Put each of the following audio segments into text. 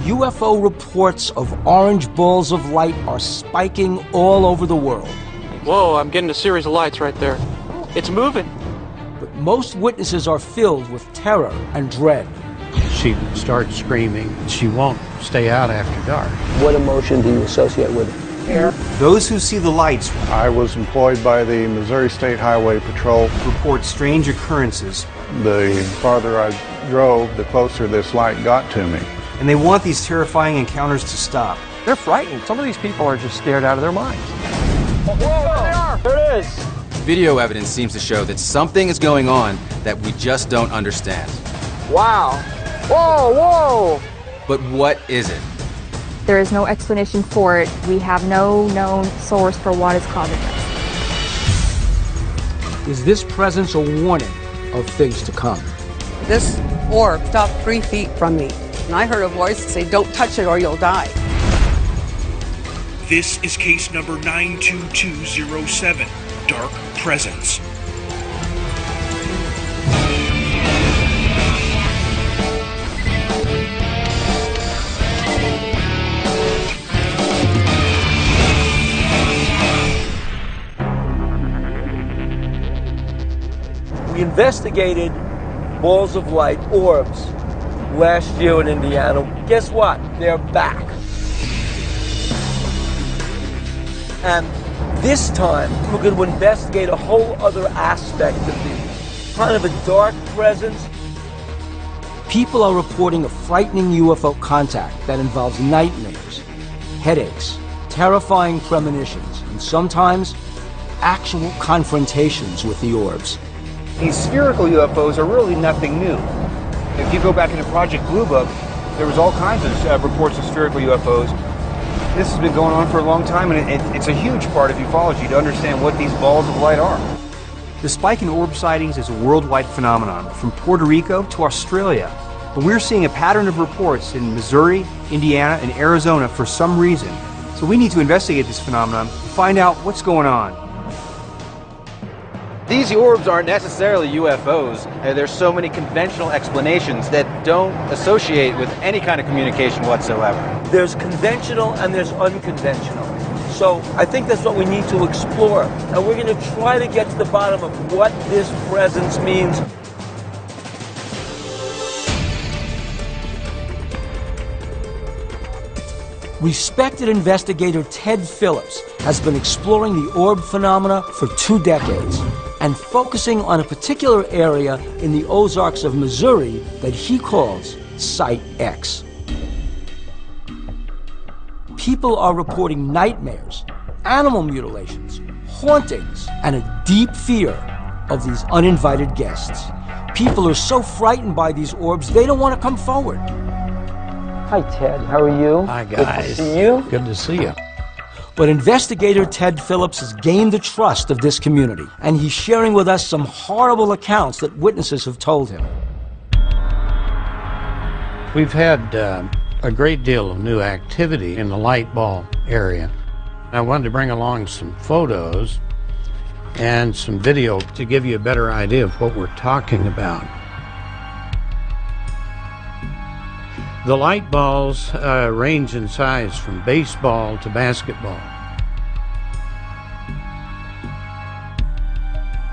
UFO reports of orange balls of light are spiking all over the world. Whoa, I'm getting a series of lights right there. It's moving. But most witnesses are filled with terror and dread. She starts screaming. She won't stay out after dark. What emotion do you associate with it? Fear. Those who see the lights. I was employed by the Missouri State Highway Patrol. Report strange occurrences. The farther I drove, the closer this light got to me. And they want these terrifying encounters to stop. They're frightened. Some of these people are just scared out of their minds. Whoa, there they are! There it is! Video evidence seems to show that something is going on that we just don't understand. Wow. Whoa, whoa! But what is it? There is no explanation for it. We have no known source for what is causing this. Is this presence a warning of things to come? This orb stopped 3 feet from me, and I heard a voice say, "Don't touch it or you'll die." This is case number 92207, Dark Presence. We investigated balls of light, orbs, last year in Indiana. Guess what? They're back. And this time, we're going to investigate a whole other aspect of the kind of a dark presence. People are reporting a frightening UFO contact that involves nightmares, headaches, terrifying premonitions, and sometimes actual confrontations with the orbs. These spherical UFOs are really nothing new. If you go back into Project Blue Book, there was all kinds of reports of spherical UFOs. This has been going on for a long time, and it's a huge part of ufology to understand what these balls of light are. The spike in orb sightings is a worldwide phenomenon, from Puerto Rico to Australia. But we're seeing a pattern of reports in Missouri, Indiana, and Arizona for some reason. So we need to investigate this phenomenon, find out what's going on. These orbs aren't necessarily UFOs. There's so many conventional explanations that don't associate with any kind of communication whatsoever. There's conventional and there's unconventional. So I think that's what we need to explore. And we're going to try to get to the bottom of what this presence means. Respected investigator Ted Phillips has been exploring the orb phenomena for 2 decades and focusing on a particular area in the Ozarks of Missouri that he calls Site X. People are reporting nightmares, animal mutilations, hauntings, and a deep fear of these uninvited guests. People are so frightened by these orbs, they don't want to come forward. Hi, Ted. How are you? Hi, guys. Good to see you. Good to see you. But investigator Ted Phillips has gained the trust of this community, and he's sharing with us some horrible accounts that witnesses have told him. We've had a great deal of new activity in the light ball area. I wanted to bring along some photos and some video to give you a better idea of what we're talking about. The light balls range in size from baseball to basketball.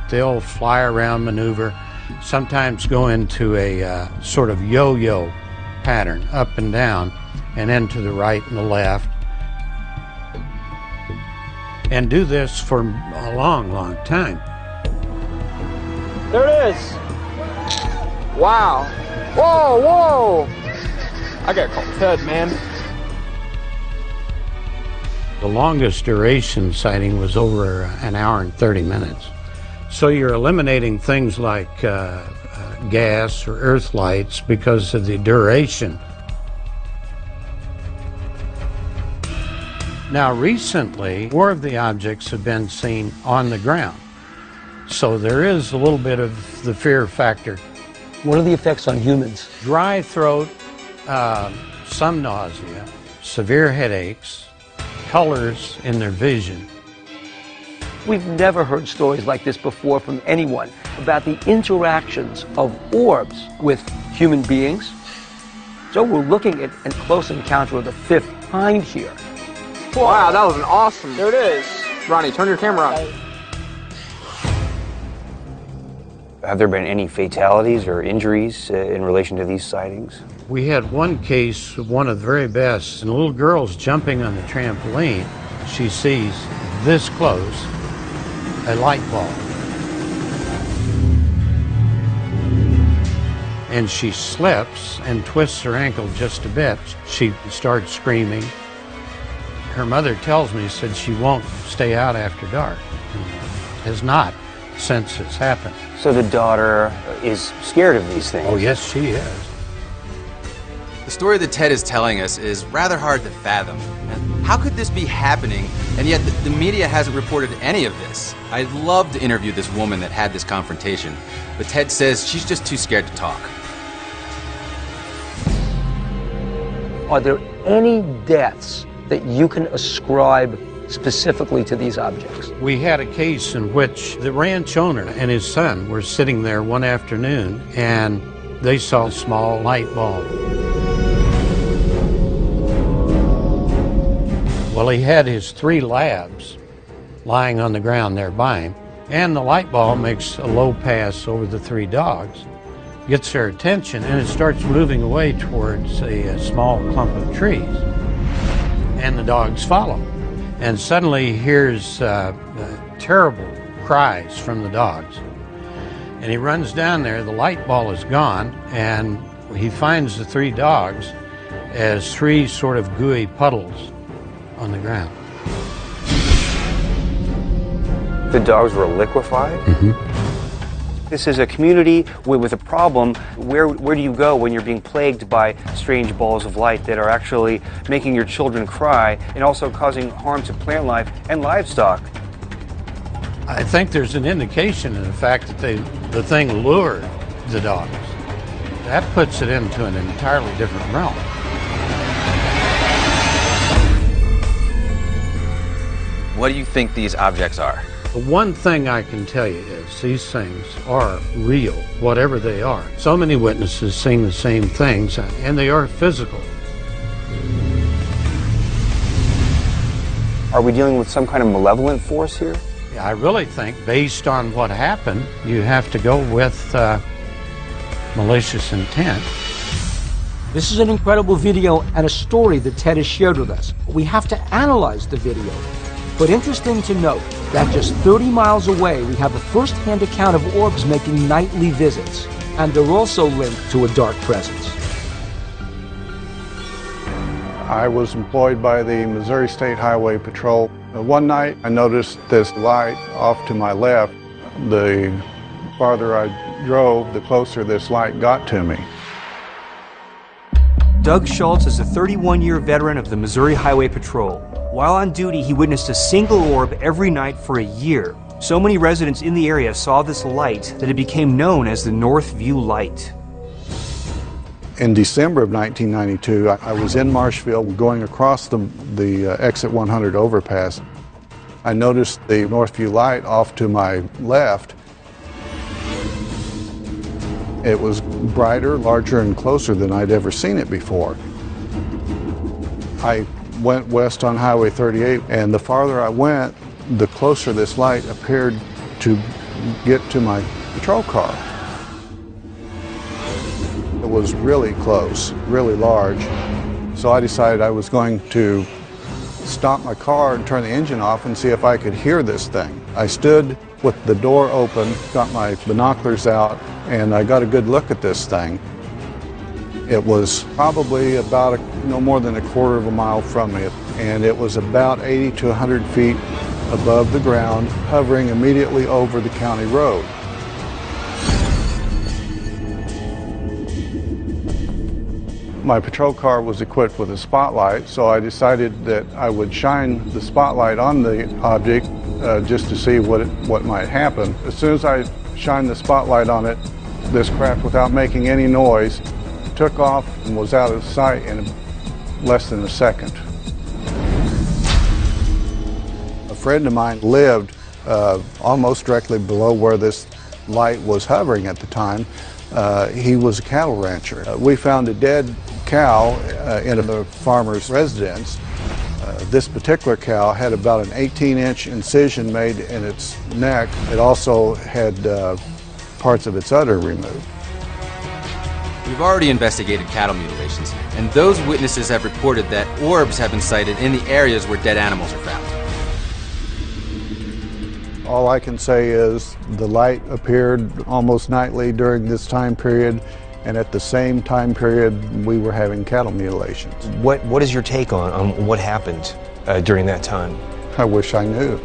They'll fly around, maneuver, sometimes go into a sort of yo-yo pattern, up and down, and then to the right and the left. And do this for a long, long time. There it is! Wow! Whoa, whoa! I gotta call Ted, man. The longest duration sighting was over an hour and 30 minutes. So you're eliminating things like gas or earth lights because of the duration. Now recently, more of the objects have been seen on the ground. So there is a little bit of the fear factor. What are the effects on humans? Dry throat, some nausea, severe headaches, colors in their vision. We've never heard stories like this before from anyone about the interactions of orbs with human beings So we're looking at a close encounter of the fifth kind here. Wow, that was an awesome. There it is. Ronnie, turn your camera on. Have there been any fatalities or injuries in relation to these sightings? We had one case, one of the very best, and a little girl's jumping on the trampoline. She sees this close a light bulb. And she slips and twists her ankle just a bit. She starts screaming. Her mother tells me, said she won't stay out after dark. Has not since it's happened. So the daughter is scared of these things? Oh, yes, she is. The story that Ted is telling us is rather hard to fathom. How could this be happening, and yet the media hasn't reported any of this? I'd love to interview this woman that had this confrontation, but Ted says she's just too scared to talk. Are there any deaths that you can ascribe specifically to these objects? We had a case in which the ranch owner and his son were sitting there one afternoon and they saw a small light bulb. Well, he had his 3 labs lying on the ground nearby him, and the light bulb makes a low pass over the 3 dogs, gets their attention, and it starts moving away towards a small clump of trees. And the dogs follow. And suddenly he hears terrible cries from the dogs. And he runs down there, the light ball is gone, and he finds the 3 dogs as 3 sort of gooey puddles on the ground. The dogs were liquefied? Mm-hmm. This is a community with a problem. Where do you go when you're being plagued by strange balls of light that are actually making your children cry and also causing harm to plant life and livestock? I think there's an indication in the fact that the thing lured the dogs. That puts it into an entirely different realm. What do you think these objects are? The one thing I can tell you is these things are real, whatever they are. So many witnesses seeing the same things, and they are physical. Are we dealing with some kind of malevolent force here? Yeah, I really think, based on what happened, you have to go with malicious intent. This is an incredible video and a story that Ted has shared with us. We have to analyze the video. But interesting to note that just 30 miles away, we have a first-hand account of orbs making nightly visits, and they're also linked to a dark presence. I was employed by the Missouri State Highway Patrol. One night I noticed this light off to my left. The farther I drove, the closer this light got to me. Doug Schultz is a 31-year veteran of the Missouri Highway Patrol. While on duty, he witnessed a single orb every night for a year. So many residents in the area saw this light that it became known as the North View Light. In December of 1992, I was in Marshville going across the exit 100 overpass. I noticed the Northview light off to my left. It was brighter, larger, and closer than I'd ever seen it before. I went west on Highway 38, and the farther I went, the closer this light appeared to get to my patrol car. It was really close, really large, so I decided I was going to stop my car and turn the engine off and see if I could hear this thing. I stood with the door open, got my binoculars out, and I got a good look at this thing. It was probably about no more than a quarter of a mile from me, and it was about 80 to 100 feet above the ground, hovering immediately over the county road. My patrol car was equipped with a spotlight, so I decided that I would shine the spotlight on the object just to see what might happen. As soon as I shined the spotlight on it, this craft, without making any noise, took off and was out of sight in less than a second. A friend of mine lived almost directly below where this light was hovering at the time. He was a cattle rancher. We found a dead cow into the farmer's residence. This particular cow had about an 18-inch incision made in its neck. It also had parts of its udder removed. We've already investigated cattle mutilations, and those witnesses have reported that orbs have been sighted in the areas where dead animals are found. All I can say is the light appeared almost nightly during this time period, and at the same time period we were having cattle mutilations. What is your take on what happened during that time? I wish I knew.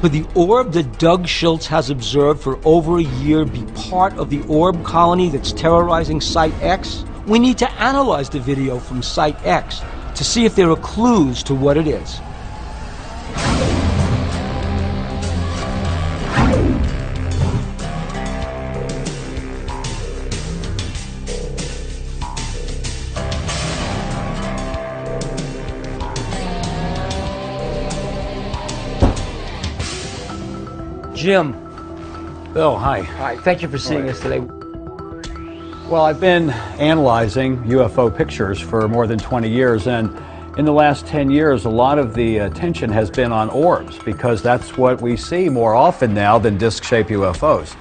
Could the orb that Doug Schultz has observed for over a year be part of the orb colony that's terrorizing Site X? We need to analyze the video from Site X to see if there are clues to what it is. Jim. Bill, hi. Hi, thank you for seeing us today. Well, I've been analyzing UFO pictures for more than 20 years, and in the last 10 years, a lot of the attention has been on orbs, because that's what we see more often now than disc-shaped UFOs.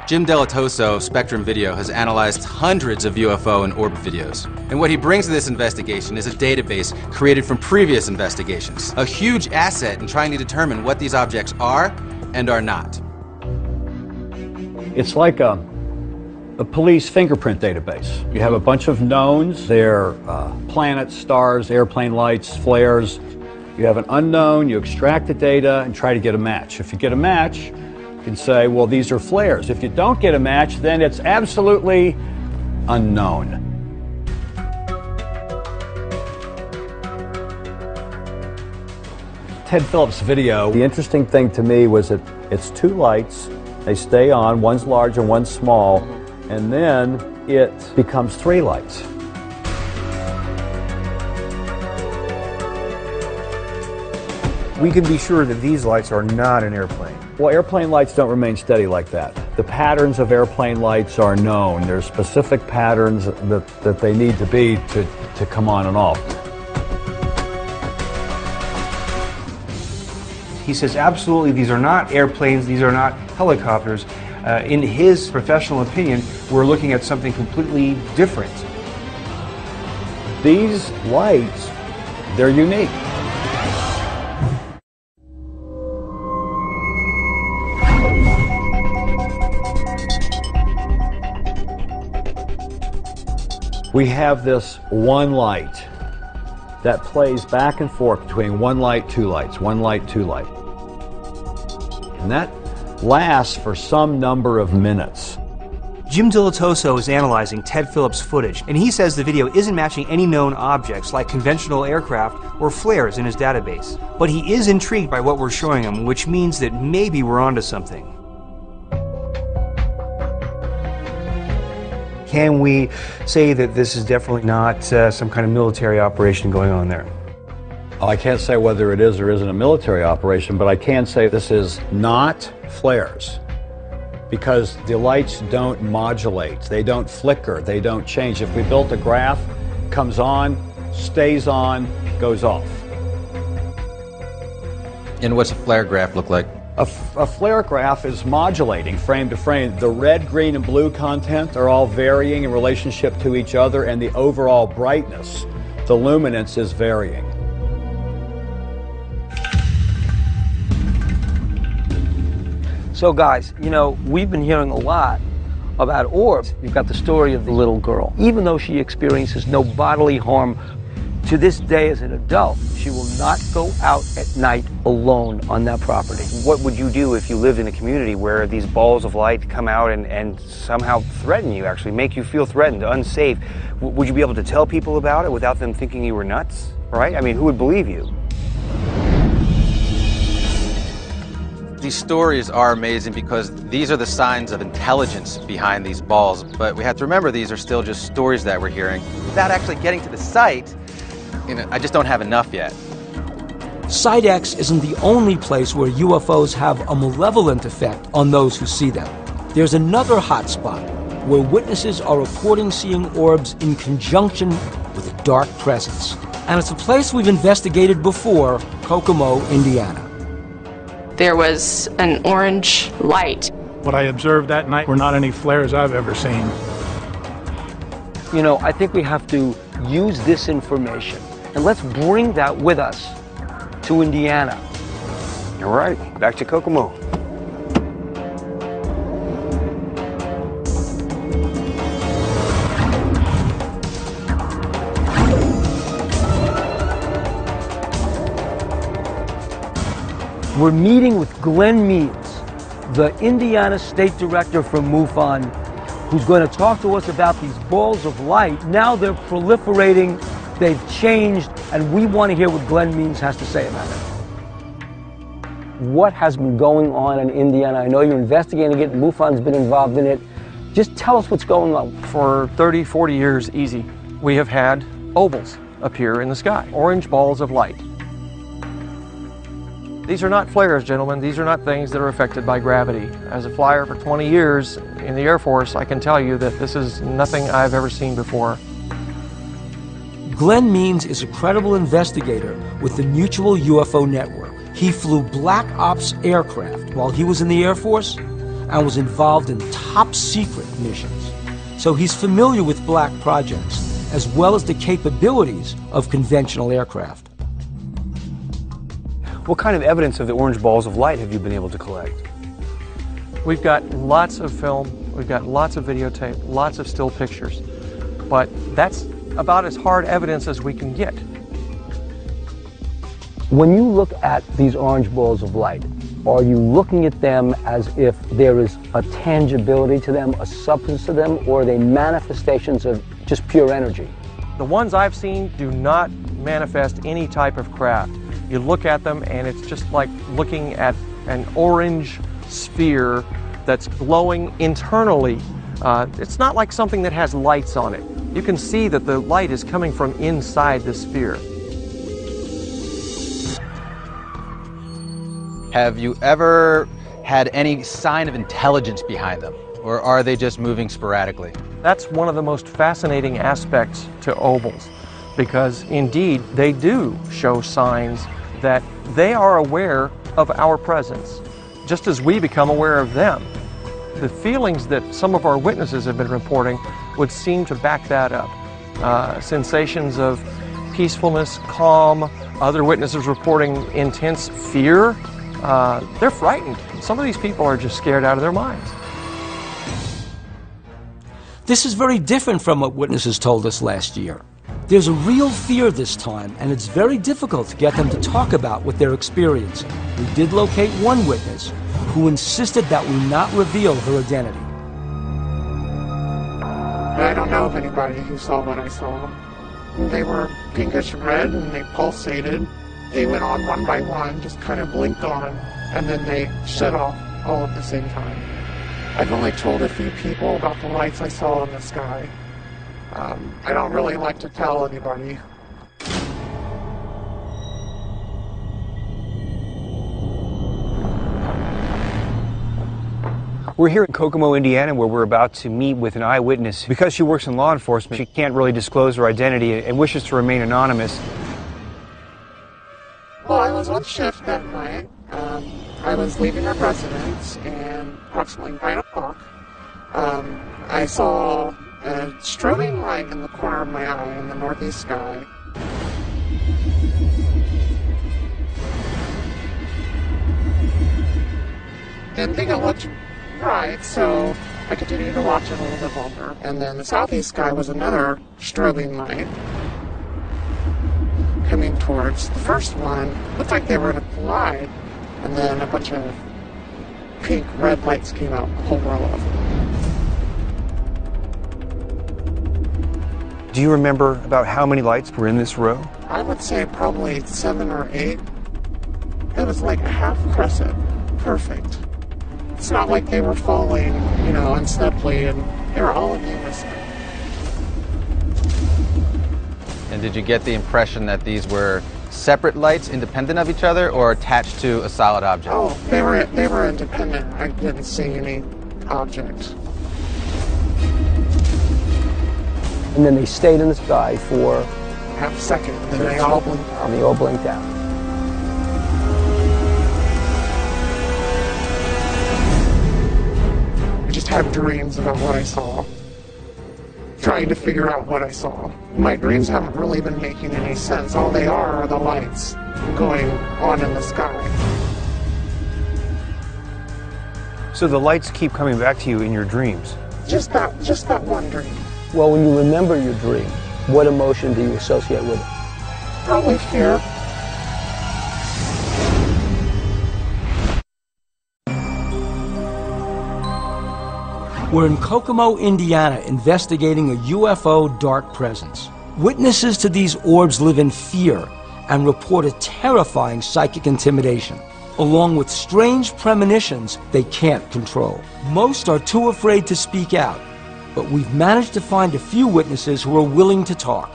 Jim Delatoso, Spectrum Video, has analyzed hundreds of UFO and orb videos. And what he brings to this investigation is a database created from previous investigations. A huge asset in trying to determine what these objects are and are not. It's like a police fingerprint database. You have a bunch of knowns. They're planets, stars, airplane lights, flares. You have an unknown, you extract the data and try to get a match. If you get a match, you can say, well, these are flares. If you don't get a match, then it's absolutely unknown. Ted Phillips' video, the interesting thing to me was that it's two lights. They stay on, one's large and one's small, and then it becomes three lights. We can be sure that these lights are not an airplane. Well, airplane lights don't remain steady like that. The patterns of airplane lights are known. There's specific patterns that they need to be to come on and off. He says absolutely these are not airplanes, these are not helicopters. In his professional opinion, we're looking at something completely different. These lights, they're unique. We have this one light that plays back and forth between one light, two lights, one light, two light. And that lasts for some number of minutes. Jim Delatoso is analyzing Ted Phillips' footage, and he says the video isn't matching any known objects like conventional aircraft or flares in his database. But he is intrigued by what we're showing him, which means that maybe we're onto something. Can we say that this is definitely not some kind of military operation going on there? I can't say whether it is or isn't a military operation, but I can say this is not flares, because the lights don't modulate, they don't flicker, they don't change. If we built a graph, comes on, stays on, goes off. And what's a flare graph look like? A flare graph is modulating frame to frame. The red, green, and blue content are all varying in relationship to each other, and the overall brightness, the luminance, is varying. So guys, you know, we've been hearing a lot about orbs. You've got the story of the little girl. Even though she experiences no bodily harm to this day as an adult, she will not go out at night alone on that property. What would you do if you lived in a community where these balls of light come out and somehow threaten you, actually make you feel threatened, unsafe? Would you be able to tell people about it without them thinking you were nuts? Right? I mean, who would believe you? These stories are amazing because these are the signs of intelligence behind these balls, but we have to remember these are still just stories that we're hearing. Without actually getting to the site, I just don't have enough yet. Site X isn't the only place where UFOs have a malevolent effect on those who see them. There's another hot spot, where witnesses are reporting seeing orbs in conjunction with a dark presence. And it's a place we've investigated before, Kokomo, Indiana. There was an orange light. What I observed that night were not any flares I've ever seen. You know, I think we have to use this information, and let's bring that with us to Indiana. All right, back to Kokomo. We're meeting with Glenn Means, the Indiana State Director from MUFON, who's going to talk to us about these balls of light. Now they're proliferating, they've changed, and we want to hear what Glenn Means has to say about it. What has been going on in Indiana? I know you're investigating it, MUFON's been involved in it. Just tell us what's going on. For 30, 40 years, easy, we have had ovals appear in the sky, orange balls of light. These are not flares, gentlemen. These are not things that are affected by gravity. As a flyer for 20 years in the Air Force, I can tell you that this is nothing I've ever seen before. Glenn Means is a credible investigator with the Mutual UFO Network. He flew Black Ops aircraft while he was in the Air Force and was involved in top secret missions. So he's familiar with black projects as well as the capabilities of conventional aircraft. What kind of evidence of the orange balls of light have you been able to collect? We've got lots of film, we've got lots of videotape, lots of still pictures, but that's about as hard evidence as we can get. When you look at these orange balls of light, are you looking at them as if there is a tangibility to them, a substance to them, or are they manifestations of just pure energy? The ones I've seen do not manifest any type of craft. You look at them and it's just like looking at an orange sphere that's glowing internally. It's not like something that has lights on it. You can see that the light is coming from inside the sphere. Have you ever had any sign of intelligence behind them? Or are they just moving sporadically? That's one of the most fascinating aspects to ovals, because indeed they do show signs that they are aware of our presence, just as we become aware of them. The feelings that some of our witnesses have been reporting would seem to back that up. Sensations of peacefulness, calm, other witnesses reporting intense fear. They're frightened. Some of these people are just scared out of their minds. This is very different from what witnesses told us last year. There's a real fear this time, and it's very difficult to get them to talk about what they're experiencing. We did locate one witness who insisted that we not reveal her identity. I don't know of anybody who saw what I saw. They were pinkish red and they pulsated. They went on one by one, just kind of blinked on, and then they shut off all at the same time. I've only told a few people about the lights I saw in the sky. I don't really like to tell anybody. We're here in Kokomo, Indiana, where we're about to meet with an eyewitness. Because she works in law enforcement, she can't really disclose her identity and wishes to remain anonymous. Well, I was on shift that night. I was leaving our residence, and approximately 9 o'clock, I saw a strobing light in the corner of my eye in the northeast sky. Didn't think it looked right, so I continued to watch it a little bit longer. And then the southeast sky was another strobing light coming towards the first one. Looked like they were going to collide, and then a bunch of pink red lights came out, a whole row of them. Do you remember about how many lights were in this row? I would say probably 7 or 8. It was like a half crescent. Perfect. It's not like they were falling, you know, unsteadily, and they were all in unison. And did you get the impression that these were separate lights, independent of each other, or attached to a solid object? Oh, they were independent. I didn't see any object. And then they stayed in the sky for half a second, and they all blinked out. And they all blinked out. I just have dreams about what I saw, trying to figure out what I saw. My dreams haven't really been making any sense. All they are the lights going on in the sky. So the lights keep coming back to you in your dreams? Just that one dream. Well, when you remember your dream, what emotion do you associate with it? Probably fear. We're in Kokomo, Indiana, investigating a UFO dark presence. Witnesses to these orbs live in fear and report a terrifying psychic intimidation, along with strange premonitions they can't control. Most are too afraid to speak out, but we've managed to find a few witnesses who are willing to talk.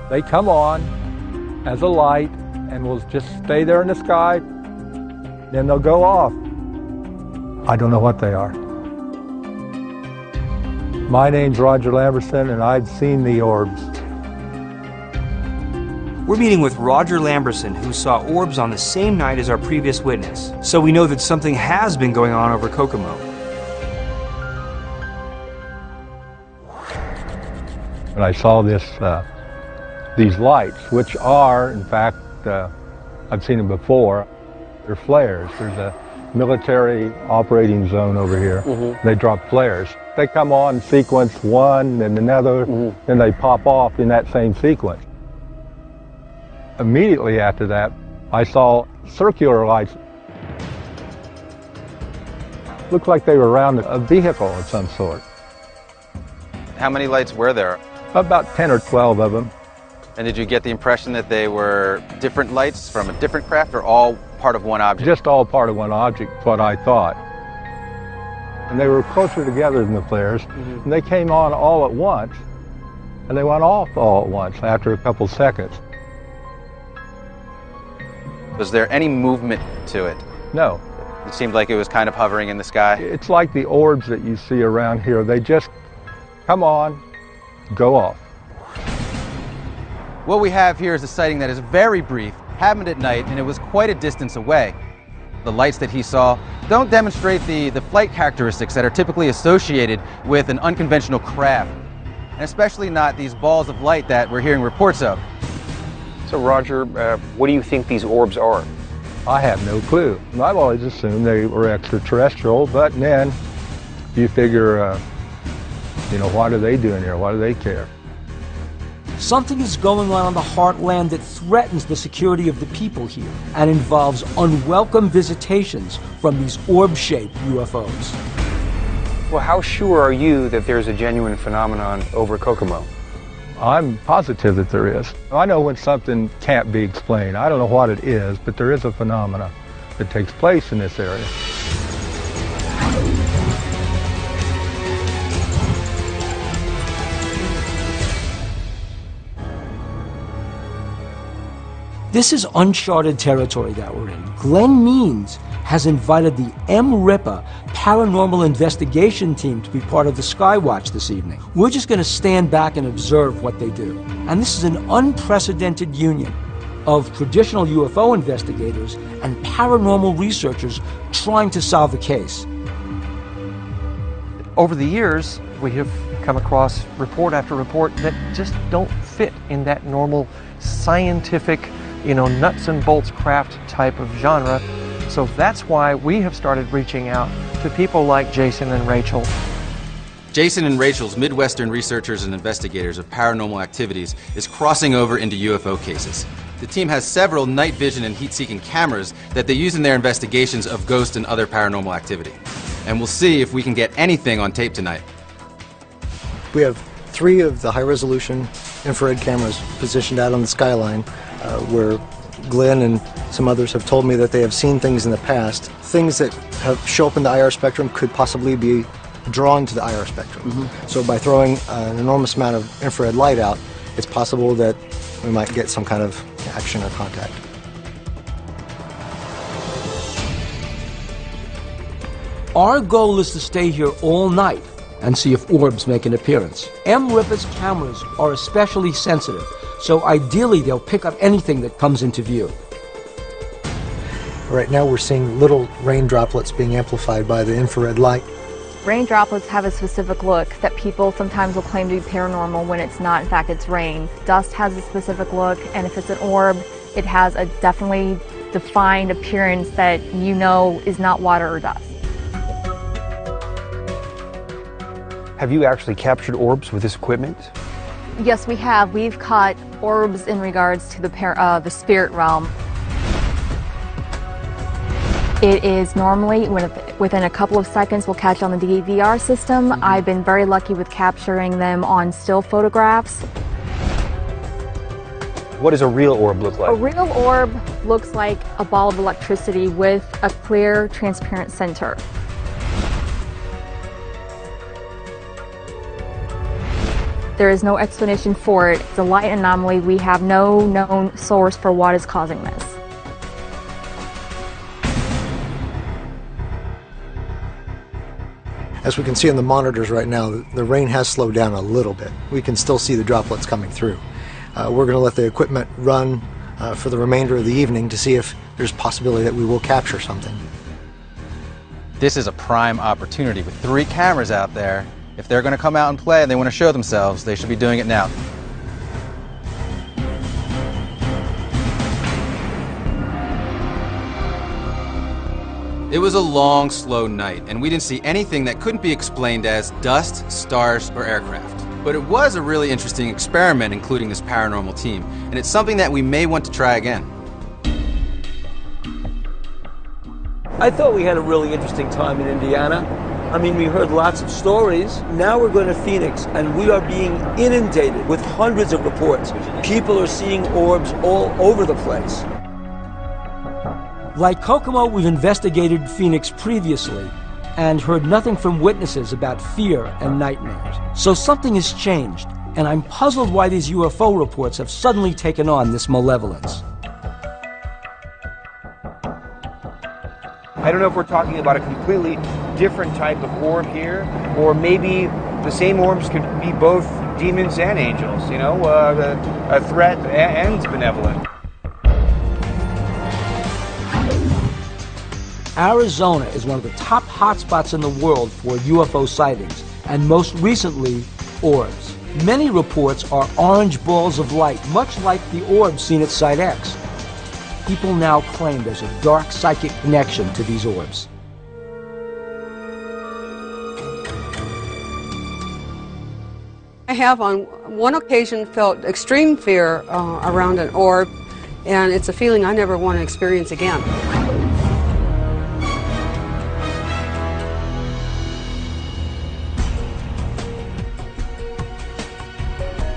They come on as a light and will just stay there in the sky, then they'll go off. I don't know what they are. My name's Roger Lamberson, and I've seen the orbs. We're meeting with Roger Lamberson, who saw orbs on the same night as our previous witness. So we know that something has been going on over Kokomo. And I saw these lights, which are, in fact, I've seen them before. They're flares. There's a military operating zone over here. They drop flares. They come on sequence one, then another, then they pop off in that same sequence. Immediately after that, I saw circular lights. Looked like they were around a vehicle of some sort. How many lights were there? About 10 or 12 of them. And did you get the impression that they were different lights from a different craft, or all part of one object? Just all part of one object, what I thought. And they were closer together than the flares, and they came on all at once, and they went off all at once after a couple seconds. Was there any movement to it? No. It seemed like it was kind of hovering in the sky? It's like the orbs that you see around here. They just come on, go off. What we have here is a sighting that is very brief, happened at night, and it was quite a distance away. The lights that he saw don't demonstrate the flight characteristics that are typically associated with an unconventional craft, and especially not these balls of light that we're hearing reports of. So Roger, what do you think these orbs are? I have no clue. I've always assumed they were extraterrestrial, but then you figure, what are they doing here? Why do they care? Something is going on in the heartland that threatens the security of the people here and involves unwelcome visitations from these orb-shaped UFOs. Well, how sure are you that there's a genuine phenomenon over Kokomo? I'm positive that there is. I know when something can't be explained. I don't know what it is, but there is a phenomena that takes place in this area. This is uncharted territory that we're in. Glenn Means has invited the MRIPA Paranormal Investigation Team to be part of the Skywatch this evening. We're just going to stand back and observe what they do. And this is an unprecedented union of traditional UFO investigators and paranormal researchers trying to solve the case. Over the years, we have come across report after report that just don't fit in that normal scientific, nuts and bolts craft type of genre. So that's why we have started reaching out to people like Jason and Rachel. Jason and Rachel's Midwestern researchers and investigators of paranormal activities is crossing over into UFO cases. The team has several night vision and heat-seeking cameras that they use in their investigations of ghost and other paranormal activity. And we'll see if we can get anything on tape tonight. We have 3 of the high-resolution infrared cameras positioned out on the skyline where Glenn and some others have told me that they have seen things in the past. Things that show up in the IR spectrum could possibly be drawn to the IR spectrum. So by throwing an enormous amount of infrared light out, it's possible that we might get some kind of action or contact. Our goal is to stay here all night and see if orbs make an appearance. M-RIPA's cameras are especially sensitive, so ideally they'll pick up anything that comes into view. Right now we're seeing little rain droplets being amplified by the infrared light. Rain droplets have a specific look that people sometimes will claim to be paranormal when it's not. In fact, it's rain. Dust has a specific look, and if it's an orb, it has a definitely defined appearance that you know is not water or dust. Have you actually captured orbs with this equipment? Yes, we have. We've caught orbs in regards to the spirit realm. It is normally, within a couple of seconds, we'll catch on the DVR system. I've been very lucky with capturing them on still photographs. What does a real orb look like? A real orb looks like a ball of electricity with a clear, transparent center. There is no explanation for it. It's a light anomaly. We have no known source for what is causing this. As we can see on the monitors right now, the rain has slowed down a little bit. We can still see the droplets coming through. We're going to let the equipment run for the remainder of the evening to see if there's a possibility that we will capture something. This is a prime opportunity with 3 cameras out there. If they're going to come out and play and they want to show themselves, they should be doing it now. It was a long, slow night, and we didn't see anything that couldn't be explained as dust, stars, or aircraft. But it was a really interesting experiment, including this paranormal team, and it's something that we may want to try again. I thought we had a really interesting time in Indiana. I mean, we heard lots of stories. Now we're going to Phoenix, and we are being inundated with hundreds of reports. People are seeing orbs all over the place. Like Kokomo, we've investigated Phoenix previously and heard nothing from witnesses about fear and nightmares. So something has changed, and I'm puzzled why these UFO reports have suddenly taken on this malevolence. I don't know if we're talking about a completely different type of orb here, or maybe the same orbs could be both demons and angels, you know, a threat and benevolent. Arizona is one of the top hotspots in the world for UFO sightings, and most recently, orbs. Many reports are orange balls of light, much like the orbs seen at Site X. People now claim there's a dark psychic connection to these orbs. I have on one occasion felt extreme fear around an orb, and it's a feeling I never want to experience again.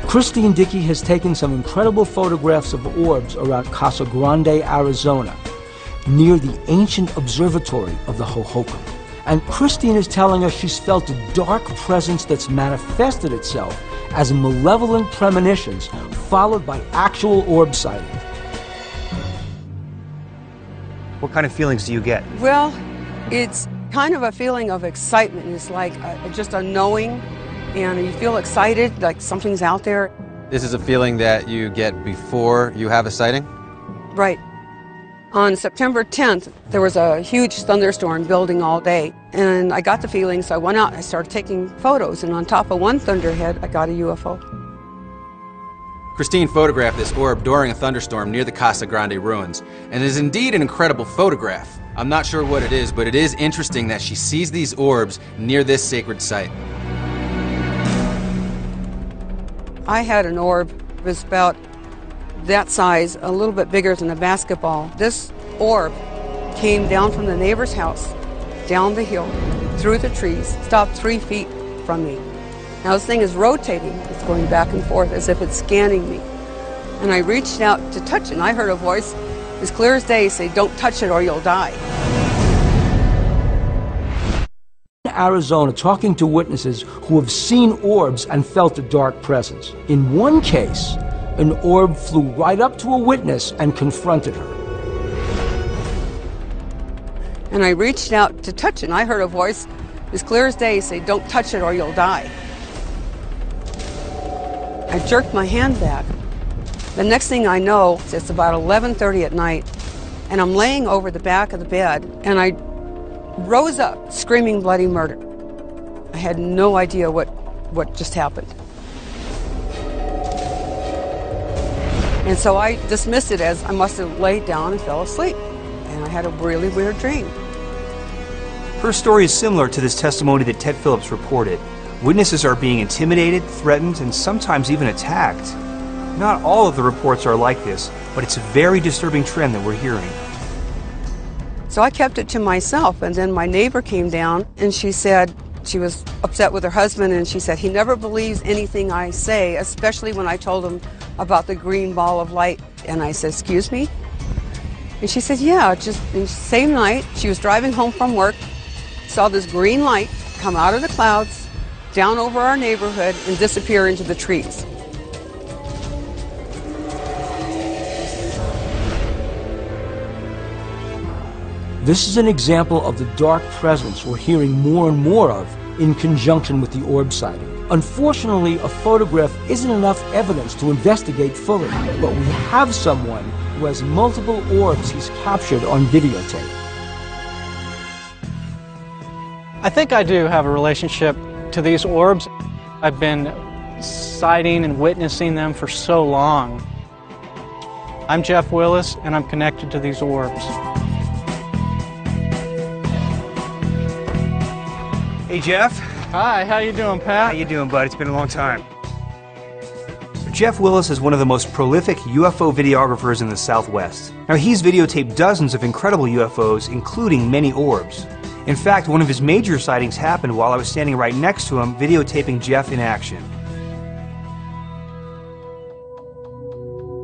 Christine Dickey has taken some incredible photographs of orbs around Casa Grande, Arizona, near the ancient observatory of the Hohokam. And Christine is telling us she's felt a dark presence that's manifested itself as malevolent premonitions, followed by actual orb sightings. What kind of feelings do you get? Well, it's kind of a feeling of excitement. It's like just a knowing, and you feel excited, like something's out there. This is a feeling that you get before you have a sighting? Right. On September 10th, there was a huge thunderstorm building all day, and I got the feeling, so I went out and I started taking photos, and on top of one thunderhead, I got a UFO. Christine photographed this orb during a thunderstorm near the Casa Grande ruins, and it is indeed an incredible photograph. I'm not sure what it is, but it is interesting that she sees these orbs near this sacred site. I had an orb. It was about that size, a little bit bigger than a basketball. This orb came down from the neighbor's house, down the hill, through the trees, stopped 3 feet from me. Now this thing is rotating. It's going back and forth as if it's scanning me. And I reached out to touch it, and I heard a voice as clear as day say, "Don't touch it or you'll die." Arizona, talking to witnesses who have seen orbs and felt a dark presence. In one case, an orb flew right up to a witness and confronted her. And I reached out to touch it, and I heard a voice As clear as day, say, don't touch it or you'll die. I jerked my hand back. The next thing I know, it's about 11:30 at night, and I'm laying over the back of the bed, and I rose up screaming bloody murder. I had no idea what just happened. And so I dismissed it as I must have laid down and fell asleep. And I had a really weird dream. Her story is similar to this testimony that Ted Phillips reported. Witnesses are being intimidated, threatened, and sometimes even attacked. Not all of the reports are like this, but it's a very disturbing trend that we're hearing. So I kept it to myself, and then my neighbor came down and she said she was upset with her husband, and she said he never believes anything I say, especially when I told him about the green ball of light. And I said, excuse me? And she said, yeah, just the same night she was driving home from work, saw this green light come out of the clouds, down over our neighborhood, and disappear into the trees. This is an example of the dark presence we're hearing more and more of in conjunction with the orb sighting. Unfortunately, a photograph isn't enough evidence to investigate fully, but we have someone who has multiple orbs he's captured on videotape. I think I do have a relationship to these orbs. I've been sighting and witnessing them for so long. I'm Jeff Willis, and I'm connected to these orbs. Hey, Jeff. Hi, how you doing, Pat? How you doing, bud? It's been a long time. Jeff Willis is one of the most prolific UFO videographers in the Southwest. Now, he's videotaped dozens of incredible UFOs, including many orbs. In fact, one of his major sightings happened while I was standing right next to him, videotaping Jeff in action.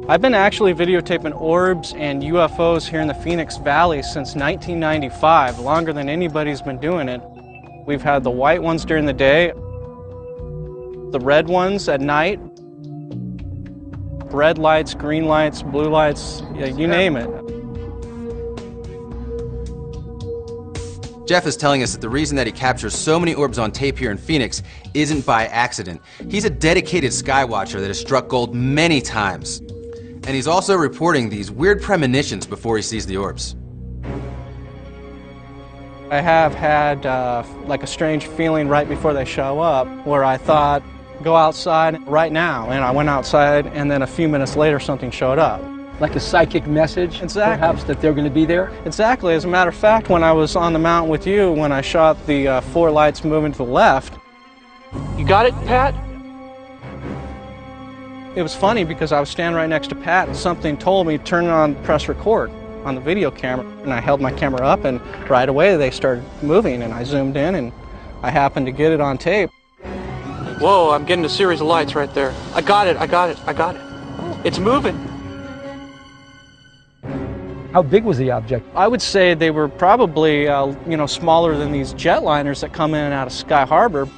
I've been actually videotaping orbs and UFOs here in the Phoenix Valley since 1995, longer than anybody's been doing it. We've had the white ones during the day, the red ones at night, red lights, green lights, blue lights, you name it. Jeff is telling us that the reason that he captures so many orbs on tape here in Phoenix isn't by accident. He's a dedicated sky watcher that has struck gold many times. And he's also reporting these weird premonitions before he sees the orbs. I have had like a strange feeling right before they show up where I thought, go outside right now. And I went outside, and then a few minutes later something showed up. Like a psychic message, exactly. Perhaps, that they're going to be there? Exactly. As a matter of fact, when I was on the mountain with you, when I shot the 4 lights moving to the left. You got it, Pat? It was funny because I was standing right next to Pat, and something told me, turn on press record on the video camera, and I held my camera up, and right away they started moving, and I zoomed in, and I happened to get it on tape. Whoa, I'm getting a series of lights right there. I got it. It's moving. How big was the object? I would say they were probably, smaller than these jetliners that come in and out of Sky Harbor.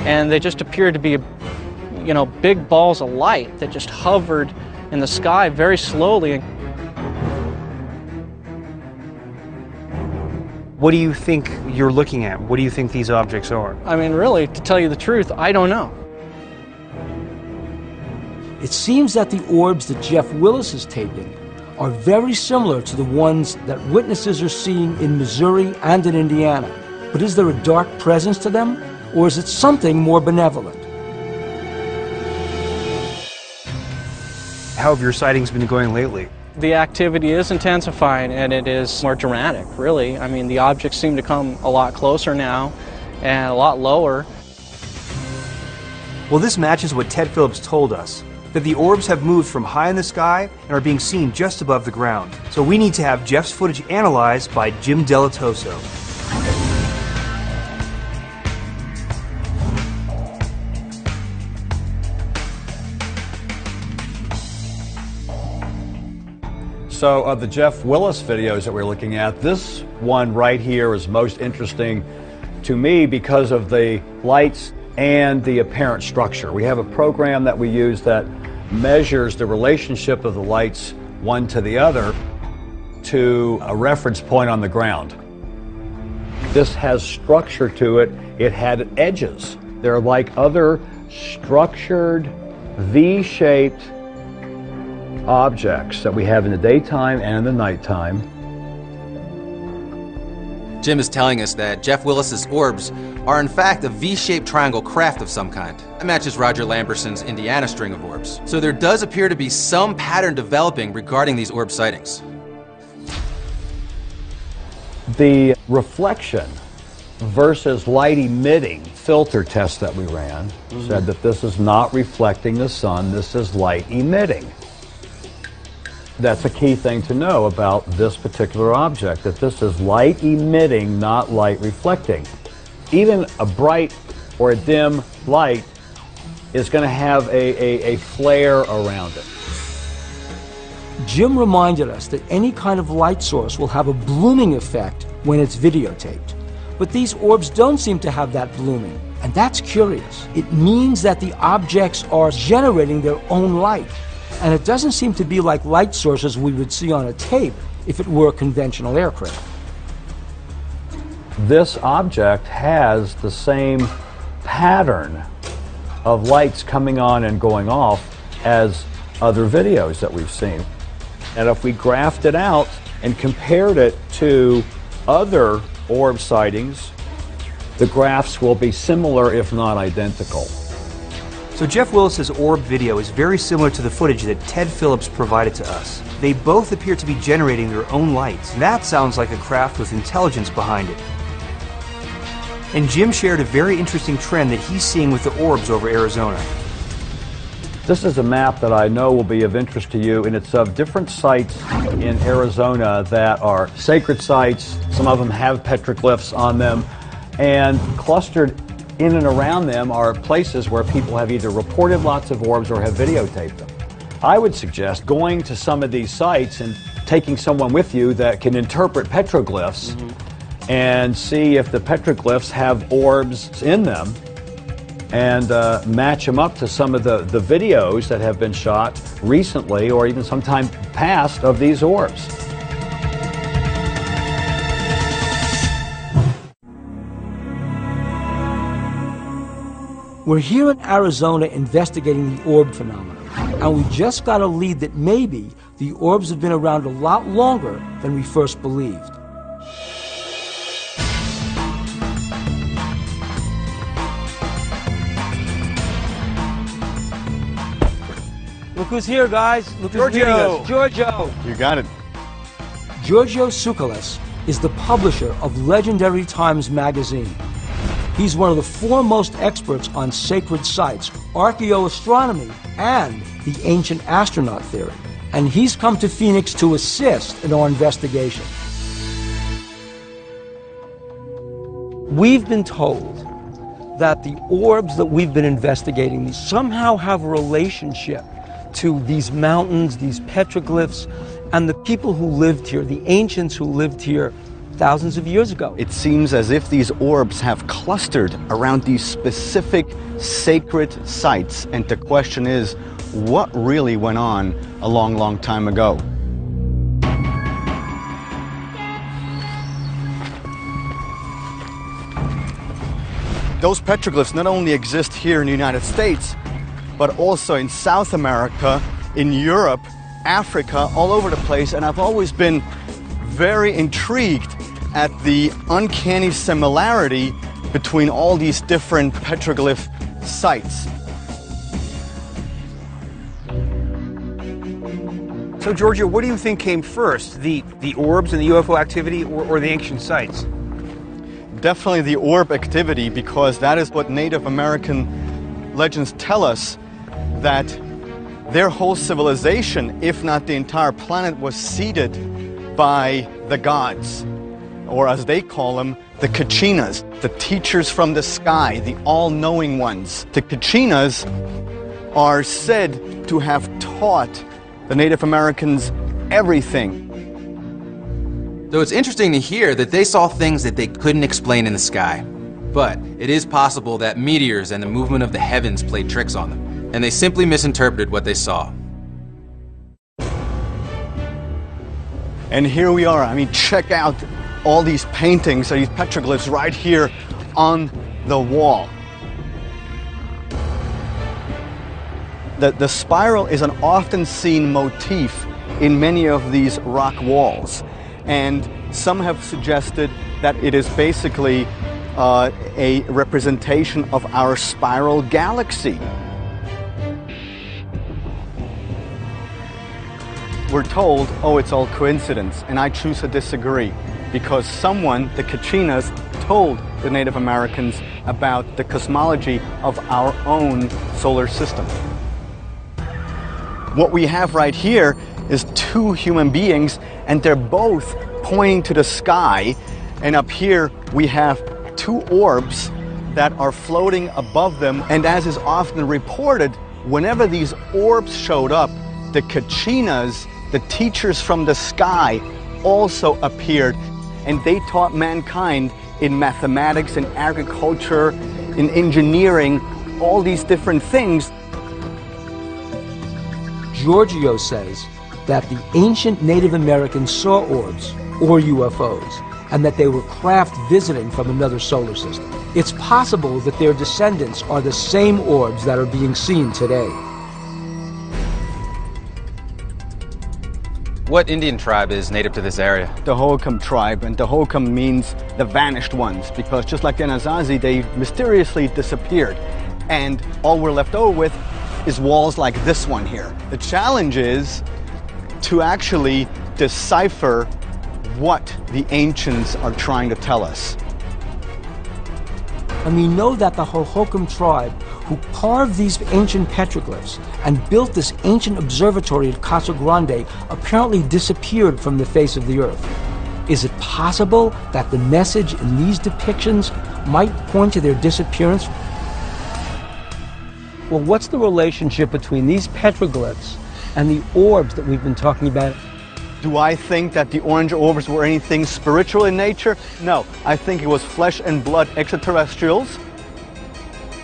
And they just appeared to be big balls of light that just hovered in the sky very slowly. What do you think you're looking at? What do you think these objects are? I mean, really, to tell you the truth, I don't know. It seems that the orbs that Jeff Willis is taping are very similar to the ones that witnesses are seeing in Missouri and in Indiana. But is there a dark presence to them, or is it something more benevolent? How have your sightings been going lately? The activity is intensifying, and it is more dramatic, really. I mean, the objects seem to come a lot closer now and a lot lower. Well, this matches what Ted Phillips told us, that the orbs have moved from high in the sky and are being seen just above the ground. So we need to have Jeff's footage analyzed by Jim Delatoso. So of the Jeff Willis videos that we're looking at, this one right here is most interesting to me because of the lights and the apparent structure. We have a program that we use that measures the relationship of the lights one to the other. to a reference point on the ground. This has structure to it. It had edges. They're like other structured V-shaped objects that we have in the daytime and in the nighttime. Jim is telling us that Jeff Willis's orbs are in fact a V-shaped triangle craft of some kind. That matches Roger Lamberson's Indiana string of orbs. So there does appear to be some pattern developing regarding these orb sightings. The reflection versus light emitting filter test that we ran said that this is not reflecting the sun, this is light emitting. That's a key thing to know about this particular object, that this is light emitting, not light reflecting. Even a bright or a dim light is going to have a flare around it. Jim reminded us that any kind of light source will have a blooming effect when it's videotaped. But these orbs don't seem to have that blooming, and that's curious. It means that the objects are generating their own light, and it doesn't seem to be like light sources we would see on a tape if it were a conventional aircraft. This object has the same pattern of lights coming on and going off as other videos that we've seen. And if we graphed it out and compared it to other orb sightings, the graphs will be similar if not identical. So Jeff Willis's orb video is very similar to the footage that Ted Phillips provided to us. They both appear to be generating their own lights. That sounds like a craft with intelligence behind it. And Jim shared a very interesting trend that he's seeing with the orbs over Arizona. This is a map that I know will be of interest to you, and it's of different sites in Arizona that are sacred sites. Some of them have petroglyphs on them, and clustered in and around them are places where people have either reported lots of orbs or have videotaped them. I would suggest going to some of these sites and taking someone with you that can interpret petroglyphs and see if the petroglyphs have orbs in them, and match them up to some of the videos that have been shot recently or even sometime past of these orbs. We're here in Arizona investigating the orb phenomenon, and we just got a lead that maybe the orbs have been around a lot longer than we first believed. Look who's here, guys. Look who's meeting us. Giorgio. You got it. Giorgio Tsoukalos is the publisher of Legendary Times magazine. He's one of the foremost experts on sacred sites, archaeoastronomy, and the ancient astronaut theory. And he's come to Phoenix to assist in our investigation. We've been told that the orbs that we've been investigating somehow have a relationship to these mountains, these petroglyphs, and the people who lived here, the ancients who lived here thousands of years ago. It seems as if these orbs have clustered around these specific sacred sites, and the question is, what really went on a long, long time ago? Those petroglyphs not only exist here in the United States, but also in South America, in Europe, Africa, all over the place, and I've always been very intrigued at the uncanny similarity between all these different petroglyph sites. So Giorgio, what do you think came first, the orbs and the UFO activity, or the ancient sites? Definitely the orb activity, because that is what Native American legends tell us, that their whole civilization, if not the entire planet, was seeded by the gods, or as they call them, the Kachinas, the teachers from the sky, the all-knowing ones. The Kachinas are said to have taught the Native Americans everything. Though it's interesting to hear that they saw things that they couldn't explain in the sky. But it is possible that meteors and the movement of the heavens played tricks on them, and they simply misinterpreted what they saw. And here we are. I mean, check out all these paintings, these petroglyphs right here on the wall. The spiral is an often seen motif in many of these rock walls. And some have suggested that it is basically a representation of our spiral galaxy. We're told, oh, it's all coincidence, and I choose to disagree, because someone, the Kachinas, told the Native Americans about the cosmology of our own solar system. What we have right here is two human beings, and they're both pointing to the sky, and up here we have two orbs that are floating above them, and as is often reported, whenever these orbs showed up, the Kachinas, the teachers from the sky, also appeared, and they taught mankind in mathematics, in agriculture, in engineering, all these different things. Giorgio says that the ancient Native Americans saw orbs, or UFOs, and that they were craft visiting from another solar system. It's possible that their descendants are the same orbs that are being seen today. What Indian tribe is native to this area? The Hohokam tribe, and the Hohokam means the vanished ones, because just like the Anasazi, they mysteriously disappeared. And all we're left over with is walls like this one here. The challenge is to actually decipher what the ancients are trying to tell us. And we know that the Hohokam tribe, who carved these ancient petroglyphs and built this ancient observatory at Casa Grande, apparently disappeared from the face of the earth. Is it possible that the message in these depictions might point to their disappearance? Well, what's the relationship between these petroglyphs and the orbs that we've been talking about? Do I think that the orange orbs were anything spiritual in nature? No, I think it was flesh and blood extraterrestrials,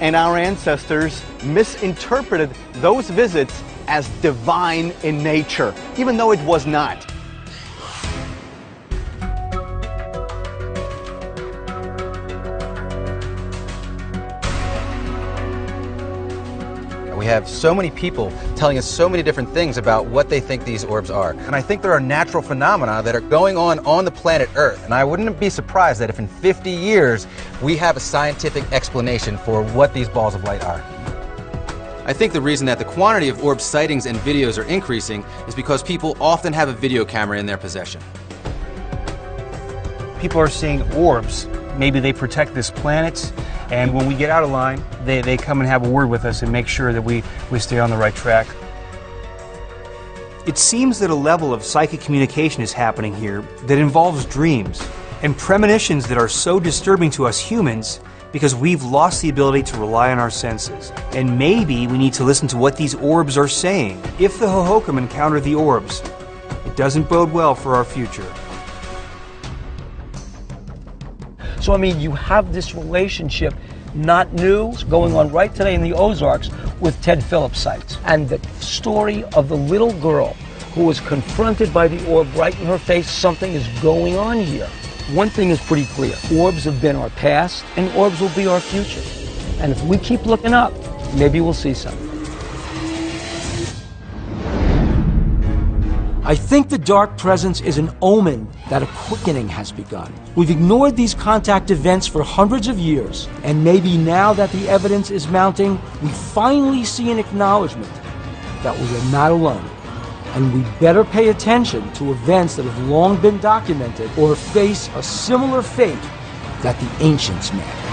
and our ancestors misinterpreted those visits as divine in nature, even though it was not. We have so many people telling us so many different things about what they think these orbs are. And I think there are natural phenomena that are going on the planet Earth. And I wouldn't be surprised that if in 50 years we have a scientific explanation for what these balls of light are. I think the reason that the quantity of orb sightings and videos are increasing is because people often have a video camera in their possession. People are seeing orbs. Maybe they protect this planet, and when we get out of line, they come and have a word with us and make sure that we stay on the right track. It seems that a level of psychic communication is happening here that involves dreams and premonitions that are so disturbing to us humans because we've lost the ability to rely on our senses. And maybe we need to listen to what these orbs are saying. If the Hohokam encounter the orbs, it doesn't bode well for our future. So, I mean, you have this relationship, not new, going on right today in the Ozarks with Ted Phillips sites. And the story of the little girl who was confronted by the orb right in her face, something is going on here. One thing is pretty clear. Orbs have been our past, and orbs will be our future. And if we keep looking up, maybe we'll see something. I think the dark presence is an omen that a quickening has begun. We've ignored these contact events for hundreds of years, and maybe now that the evidence is mounting, we finally see an acknowledgement that we are not alone. And we better pay attention to events that have long been documented or face a similar fate that the ancients met.